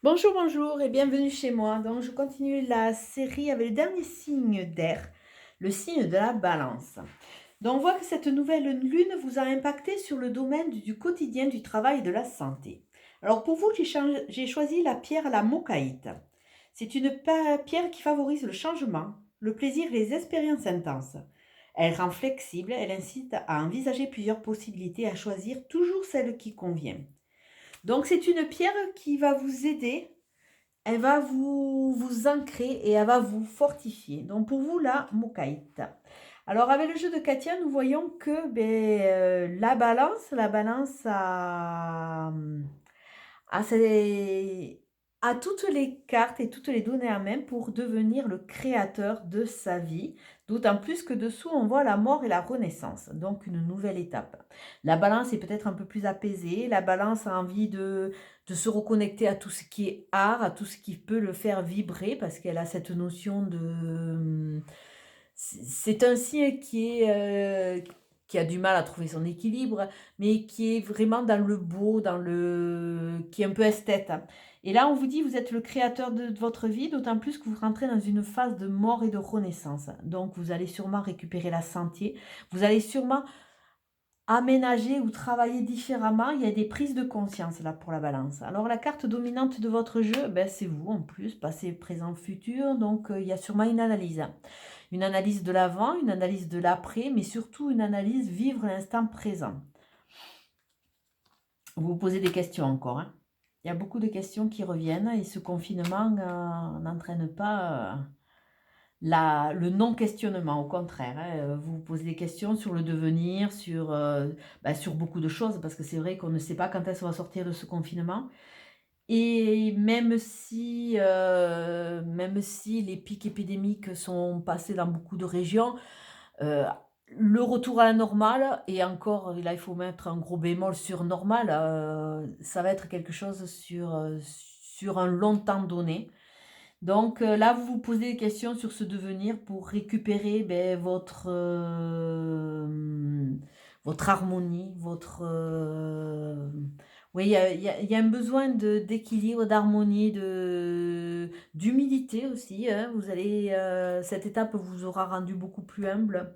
Bonjour, bonjour et bienvenue chez moi. Donc, je continue la série avec le dernier signe d'air, le signe de la balance. Donc, on voit que cette nouvelle lune vous a impacté sur le domaine du quotidien, du travail et de la santé. Alors, pour vous, j'ai choisi la pierre la mocaïte. C'est une pierre qui favorise le changement, le plaisir et les expériences intenses. Elle rend flexible, elle incite à envisager plusieurs possibilités, à choisir toujours celle qui convient. Donc, c'est une pierre qui va vous aider, elle va vous ancrer et elle va vous fortifier. Donc pour vous, la mokaïta. Alors avec le jeu de Katia, nous voyons que la balance a toutes les cartes et toutes les données à main pour devenir le créateur de sa vie. D'autant plus que dessous, on voit la mort et la renaissance, donc une nouvelle étape. La balance est peut-être un peu plus apaisée. La balance a envie de se reconnecter à tout ce qui est art, à tout ce qui peut le faire vibrer, parce qu'elle a cette notion de... C'est un signe qui a du mal à trouver son équilibre, mais qui est vraiment dans le beau, qui est un peu esthète. Et là, on vous dit, vous êtes le créateur de votre vie, d'autant plus que vous rentrez dans une phase de mort et de renaissance. Donc, vous allez sûrement récupérer la santé. Vous allez sûrement aménager ou travailler différemment. Il y a des prises de conscience là pour la balance. Alors, la carte dominante de votre jeu, ben, c'est vous en plus, passé, présent, futur. Donc, il y a sûrement une analyse. Une analyse de l'avant, une analyse de l'après, mais surtout une analyse vivre l'instant présent. Vous vous posez des questions encore. Hein. Il y a beaucoup de questions qui reviennent et ce confinement n'entraîne pas le non-questionnement. Au contraire, hein. Vous vous posez des questions sur le devenir, sur beaucoup de choses, parce que c'est vrai qu'on ne sait pas quand est-ce qu'on va sortir de ce confinement. Et même si les pics épidémiques sont passés dans beaucoup de régions, Heu, le retour à la normale et encore, là, il faut mettre un gros bémol sur normal, ça va être quelque chose sur un long temps donné. Donc là, vous vous posez des questions sur ce devenir pour récupérer, votre harmonie, oui, il y a un besoin d'équilibre, d'harmonie, d'humilité aussi, hein. Cette étape vous aura rendu beaucoup plus humble.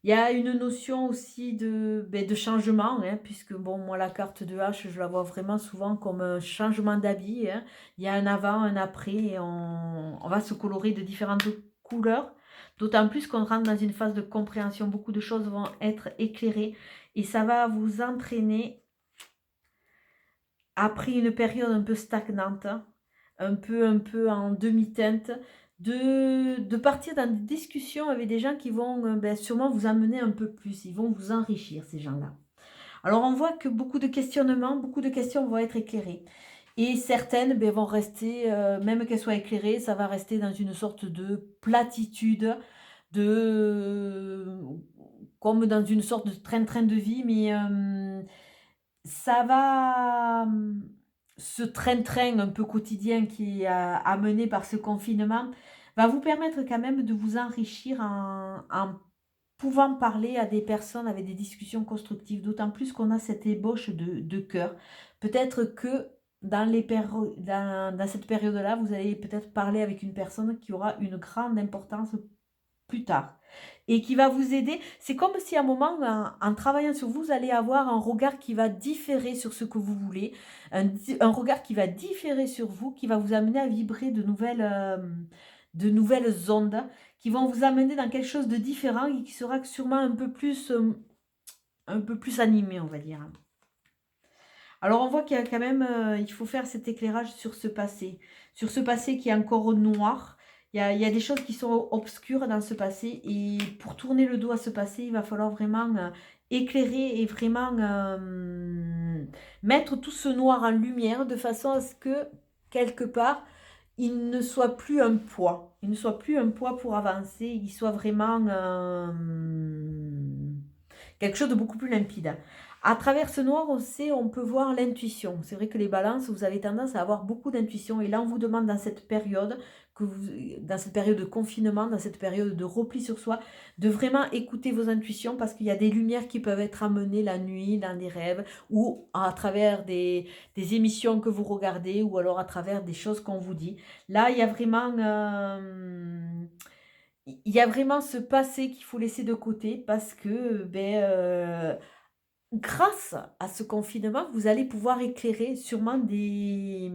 Il y a une notion aussi de changement, hein, puisque bon, moi, la carte de hache, je la vois vraiment souvent comme un changement d'habit, hein. Il y a un avant, un après, et on va se colorer de différentes couleurs. D'autant plus qu'on rentre dans une phase de compréhension. Beaucoup de choses vont être éclairées et ça va vous entraîner, après une période un peu stagnante, un peu en demi-teinte, de partir dans des discussions avec des gens qui vont sûrement vous amener un peu plus, ils vont vous enrichir, ces gens-là. Alors on voit que beaucoup de questionnements, beaucoup de questions vont être éclairées. Et certaines vont rester, même qu'elles soient éclairées, ça va rester dans une sorte de platitude, de, comme dans une sorte de train-train de vie, mais ça va, ce train-train un peu quotidien qui est amené par ce confinement, va vous permettre quand même de vous enrichir en pouvant parler à des personnes avec des discussions constructives, d'autant plus qu'on a cette ébauche de cœur. Peut-être que dans cette période-là, vous allez peut-être parler avec une personne qui aura une grande importance plus tard et qui va vous aider. C'est comme si à un moment, en travaillant sur vous, vous allez avoir un regard qui va différer sur ce que vous voulez, un regard qui va différer sur vous, qui va vous amener à vibrer de nouvelles ondes, qui vont vous amener dans quelque chose de différent et qui sera sûrement un peu plus animé, on va dire. Alors on voit qu'il y a quand même, il faut faire cet éclairage sur ce passé qui est encore noir. Il y a des choses qui sont obscures dans ce passé et pour tourner le dos à ce passé, il va falloir vraiment éclairer et vraiment mettre tout ce noir en lumière de façon à ce que, quelque part, il ne soit plus un poids. Il ne soit plus un poids pour avancer, il soit vraiment quelque chose de beaucoup plus limpide. À travers ce noir, on peut voir l'intuition. C'est vrai que les balances, vous avez tendance à avoir beaucoup d'intuition. Et là, on vous demande dans cette période, dans cette période de confinement, dans cette période de repli sur soi, de vraiment écouter vos intuitions parce qu'il y a des lumières qui peuvent être amenées la nuit, dans des rêves, ou à travers des émissions que vous regardez, ou alors à travers des choses qu'on vous dit. Là, il y a vraiment ce passé qu'il faut laisser de côté parce que grâce à ce confinement, vous allez pouvoir éclairer sûrement des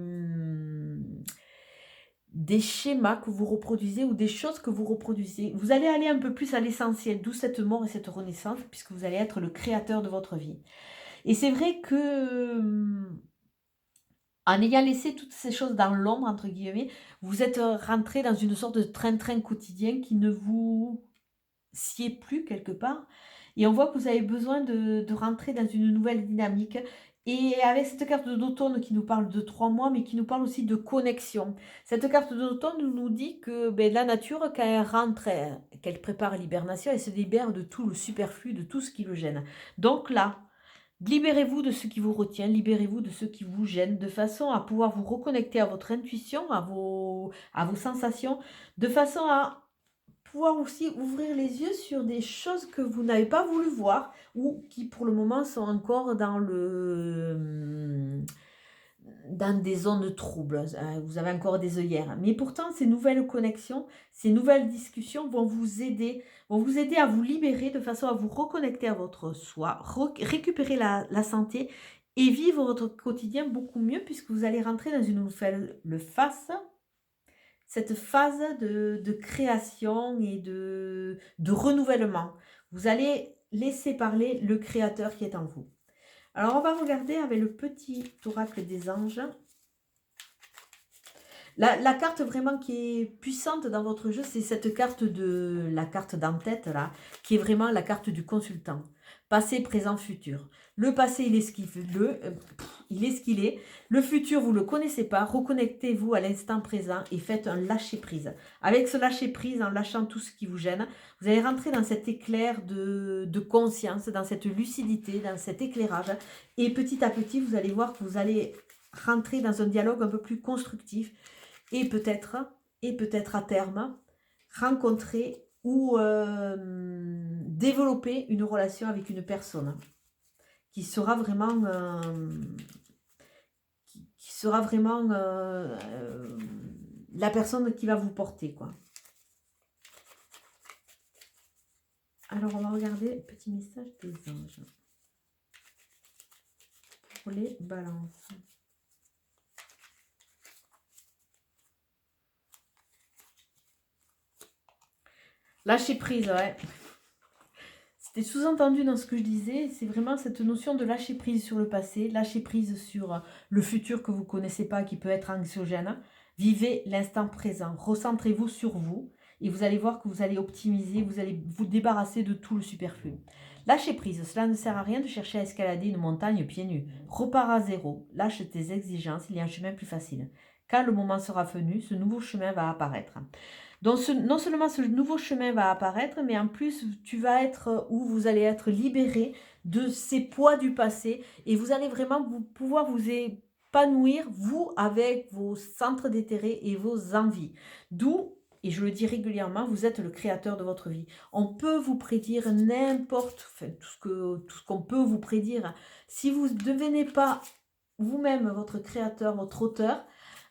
schémas que vous reproduisez ou des choses que vous reproduisez. Vous allez aller un peu plus à l'essentiel, d'où cette mort et cette renaissance, puisque vous allez être le créateur de votre vie. Et c'est vrai que, en ayant laissé toutes ces choses dans l'ombre, entre guillemets, vous êtes rentré dans une sorte de train-train quotidien qui ne vous sied plus quelque part. Et on voit que vous avez besoin de rentrer dans une nouvelle dynamique. Et avec cette carte d'automne qui nous parle de 3 mois, mais qui nous parle aussi de connexion. Cette carte d'automne nous dit que la nature, quand elle rentre, qu'elle prépare l'hibernation, elle se libère de tout le superflu, de tout ce qui le gêne. Donc là, libérez-vous de ce qui vous retient, libérez-vous de ce qui vous gêne, de façon à pouvoir vous reconnecter à votre intuition, à vos sensations, de façon à pouvoir aussi ouvrir les yeux sur des choses que vous n'avez pas voulu voir ou qui pour le moment sont encore dans des zones troubles. Vous avez encore des œillères. Mais pourtant, ces nouvelles connexions, ces nouvelles discussions vont vous aider à vous libérer de façon à vous reconnecter à votre soi, récupérer la santé et vivre votre quotidien beaucoup mieux puisque vous allez rentrer dans une nouvelle phase, cette phase de création et de renouvellement. Vous allez laisser parler le créateur qui est en vous. Alors, on va regarder avec le petit oracle des anges. La carte vraiment qui est puissante dans votre jeu, c'est cette carte la carte d'en-tête, là, qui est vraiment la carte du consultant. Passé, présent, futur. Le passé, il est ce qu'il est. Le futur, vous ne le connaissez pas. Reconnectez-vous à l'instant présent et faites un lâcher-prise. Avec ce lâcher-prise, en lâchant tout ce qui vous gêne, vous allez rentrer dans cet éclair de conscience, dans cette lucidité, dans cet éclairage. Et petit à petit, vous allez voir que vous allez rentrer dans un dialogue un peu plus constructif et peut-être à terme, rencontrer ou développer une relation avec une personne qui sera vraiment la personne qui va vous porter, quoi. Alors, on va regarder le petit message des anges pour les balances. Lâcher prise, ouais. C'était sous-entendu dans ce que je disais, c'est vraiment cette notion de lâcher prise sur le passé, lâcher prise sur le futur que vous ne connaissez pas, qui peut être anxiogène. Vivez l'instant présent, recentrez-vous sur vous et vous allez voir que vous allez optimiser, vous allez vous débarrasser de tout le superflu. Lâcher prise, cela ne sert à rien de chercher à escalader une montagne pieds nus. Repars à zéro, lâche tes exigences, il y a un chemin plus facile. Quand le moment sera venu, ce nouveau chemin va apparaître. Donc non seulement ce nouveau chemin va apparaître, mais en plus vous allez être libéré de ces poids du passé et vous allez vraiment pouvoir vous épanouir, vous, avec vos centres d'intérêt et vos envies. D'où, et je le dis régulièrement, vous êtes le créateur de votre vie. On peut vous prédire tout ce qu'on peut vous prédire. Si vous ne devenez pas vous-même votre créateur, votre auteur,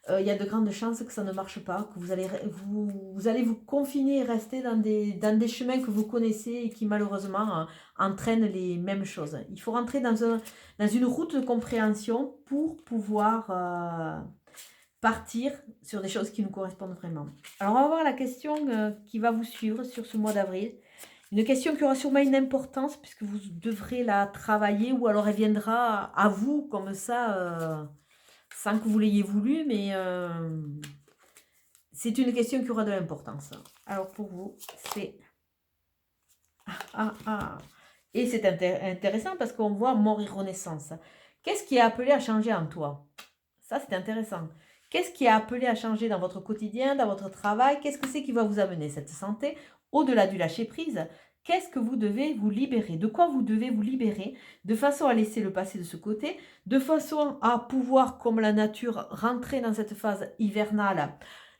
il y a de grandes chances que ça ne marche pas, que vous allez vous confiner et rester dans des chemins que vous connaissez et qui malheureusement entraînent les mêmes choses. Il faut rentrer dans une route de compréhension pour pouvoir partir sur des choses qui nous correspondent vraiment. Alors on va voir la question qui va vous suivre sur ce mois d'avril. Une question qui aura sûrement une importance puisque vous devrez la travailler ou alors elle viendra à vous comme ça... sans que vous l'ayez voulu, mais c'est une question qui aura de l'importance. Alors pour vous, c'est... Et c'est intéressant parce qu'on voit mort et renaissance. Qu'est-ce qui est appelé à changer en toi? Ça, c'est intéressant. Qu'est-ce qui est appelé à changer dans votre quotidien, dans votre travail? Qu'est-ce que c'est qui va vous amener cette santé? Au-delà du lâcher-prise, qu'est-ce que vous devez vous libérer, de quoi vous devez vous libérer, de façon à laisser le passé de ce côté, de façon à pouvoir, comme la nature, rentrer dans cette phase hivernale,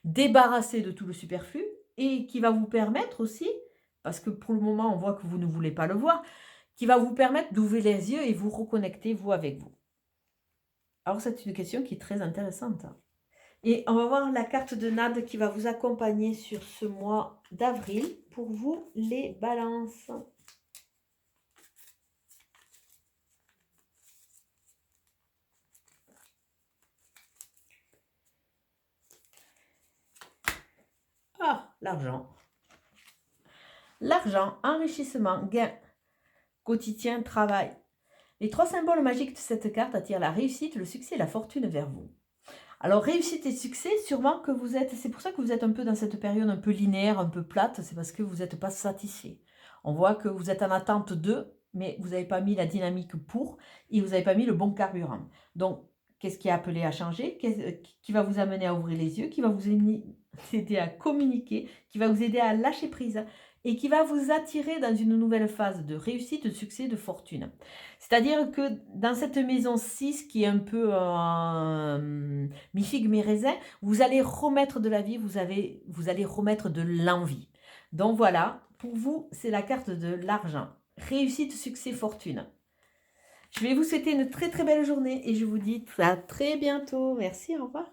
débarrasser de tout le superflu, et qui va vous permettre aussi, parce que pour le moment on voit que vous ne voulez pas le voir, qui va vous permettre d'ouvrir les yeux et vous reconnecter vous avec vous. Alors c'est une question qui est très intéressante. Et on va voir la carte de Nad qui va vous accompagner sur ce mois d'avril pour vous les balances. Ah, l'argent. L'argent, enrichissement, gain, quotidien, travail. Les 3 symboles magiques de cette carte attirent la réussite, le succès et la fortune vers vous. Alors, réussite et succès, sûrement que vous êtes, c'est pour ça que vous êtes un peu dans cette période un peu linéaire, un peu plate, c'est parce que vous n'êtes pas satisfait. On voit que vous êtes en attente de, mais vous n'avez pas mis la dynamique pour, et vous n'avez pas mis le bon carburant. Donc, qu'est-ce qui est appelé à changer, qui va vous amener à ouvrir les yeux, qui va vous aider à communiquer, qui va vous aider à lâcher prise, et qui va vous attirer dans une nouvelle phase de réussite, de succès, de fortune. C'est-à-dire que dans cette maison 6, qui est un peu mi-figue, mi-raisin, vous allez remettre de la vie, vous allez remettre de l'envie. Donc voilà, pour vous, c'est la carte de l'argent. Réussite, succès, fortune. Je vais vous souhaiter une très très belle journée et je vous dis à très bientôt. Merci, au revoir.